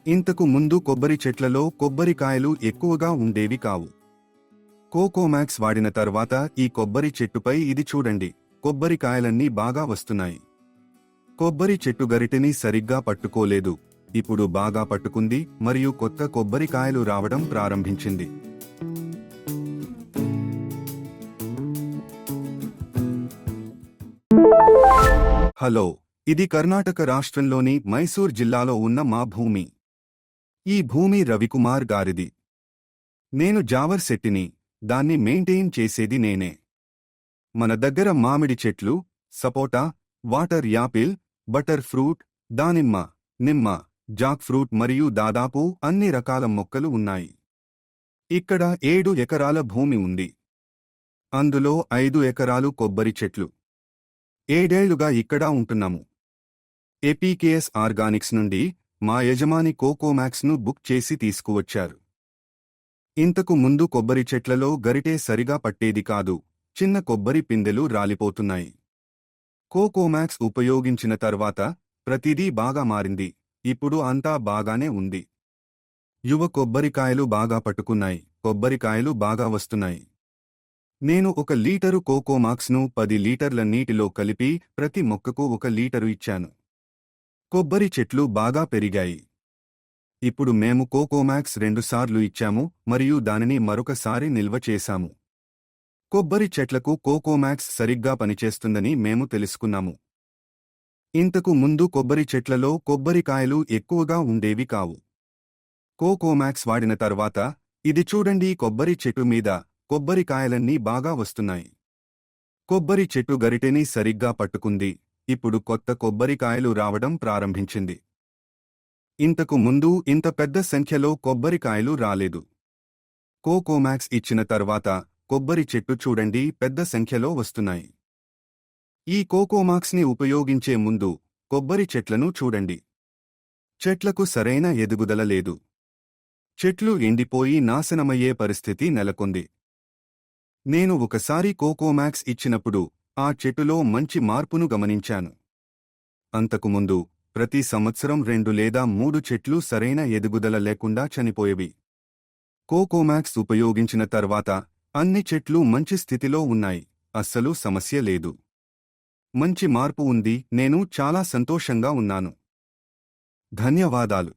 ఇంతకు ముందు కొబ్బరి చెట్లలో కొబ్బరికాయలు ఎక్కువగా ఉండేవి కావు. కోకోమాక్స్ వాడిన తర్వాత ఈ కొబ్బరి చెట్టుపై ఇది చూడండి, కొబ్బరికాయలన్నీ బాగా వస్తున్నాయి. కొబ్బరి చెట్టు గరిటెని సరిగ్గా పట్టుకోలేదు, ఇప్పుడు బాగా పట్టుకుంది మరియు కొత్త కొబ్బరికాయలు రావడం ప్రారంభించింది. హలో, ఇది కర్ణాటక రాష్ట్రంలోని మైసూర్ జిల్లాలో ఉన్న మా భూమి. ఈ భూమి రవికుమార్ గారిది. నేను జావర్ శెట్టిని, దాన్ని మెయింటైన్ చేసేది నేనే. మన దగ్గర మామిడి చెట్లు, సపోటా, వాటర్ యాపిల్, బటర్ ఫ్రూట్, దానిమ్మ, నిమ్మ, జాక్ ఫ్రూట్ మరియు దాదాపు అన్ని రకాల మొక్కలు ఉన్నాయి. ఇక్కడ 7 ఎకరాల భూమి ఉంది. అందులో 5 ఎకరాలు కొబ్బరి చెట్లు. 7 ఏళ్లుగా ఇక్కడ ఉంటున్నాము. ఏపీకేఎస్ ఆర్గానిక్స్ నుండి మా యజమాని కోకోమాక్స్ను బుక్ చేసి తీసుకువచ్చారు. ఇంతకు ముందు కొబ్బరి చెట్లలో గరిటే సరిగా పట్టేది కాదు, చిన్న కొబ్బరి పిందెలు రాలిపోతున్నాయి. కోకోమాక్స్ ఉపయోగించిన తర్వాత ప్రతిదీ బాగా మారింది, ఇప్పుడు అంతా బాగానే ఉంది. యువ కొబ్బరికాయలు బాగా పట్టుకున్నాయి, కొబ్బరికాయలు బాగా వస్తున్నాయి. నేను 1 లీటరు కోకోమాక్స్ను 10 లీటర్ల నీటిలో కలిపి ప్రతి మొక్కకు 1 లీటరు ఇచ్చాను. కొబ్బరి చెట్లు బాగా పెరిగాయి. ఇప్పుడు మేము కోకోమాక్స్ 2 సార్లు ఇచ్చాము మరియు దానిని మరొకసారి నిల్వ చేశాము. కొబ్బరి చెట్లకు కోకోమాక్స్ సరిగ్గా పనిచేస్తుందని మేము తెలుసుకున్నాము. ఇంతకు ముందు కొబ్బరి చెట్లలో కొబ్బరికాయలు ఎక్కువగా ఉండేవి కావు. కోకోమాక్స్ వాడిన తర్వాత ఇది చూడండి, కొబ్బరి చెట్టు మీద కొబ్బరికాయలన్నీ బాగా వస్తున్నాయి. కొబ్బరి చెట్టు గరిటెని సరిగ్గా పట్టుకుంది, ఇప్పుడు కొత్త కొబ్బరికాయలు రావడం ప్రారంభించింది. ఇంతకు ముందు ఇంత పెద్ద సంఖ్యలో కొబ్బరికాయలు రాలేదు. కోకోమాక్స్ ఇచ్చిన తర్వాత కొబ్బరి చెట్టు చూడండి, పెద్ద సంఖ్యలో వస్తున్నాయి. ఈ కోకోమాక్స్ని ఉపయోగించే ముందు కొబ్బరి చెట్లను చూడండి. చెట్లకు సరైన ఎదుగుదల లేదు. చెట్లు ఎండిపోయి నాశనమయ్యే పరిస్థితి నెలకొంది. నేను ఒకసారి కోకోమాక్స్ ఇచ్చినప్పుడు ఆ చెట్టులో మంచి మార్పును గమనించాను. అంతకుముందు ప్రతి సంవత్సరం 2 లేదా 3 చెట్లు సరైన ఎదుగుదల లేకుండా చనిపోయేవి. కోకోమాక్స్ ఉపయోగించిన తర్వాత అన్ని చెట్లు మంచి స్థితిలో ఉన్నాయి, అస్సలు సమస్య లేదు. మంచి మార్పు ఉంది, నేను చాలా సంతోషంగా ఉన్నాను. ధన్యవాదాలు.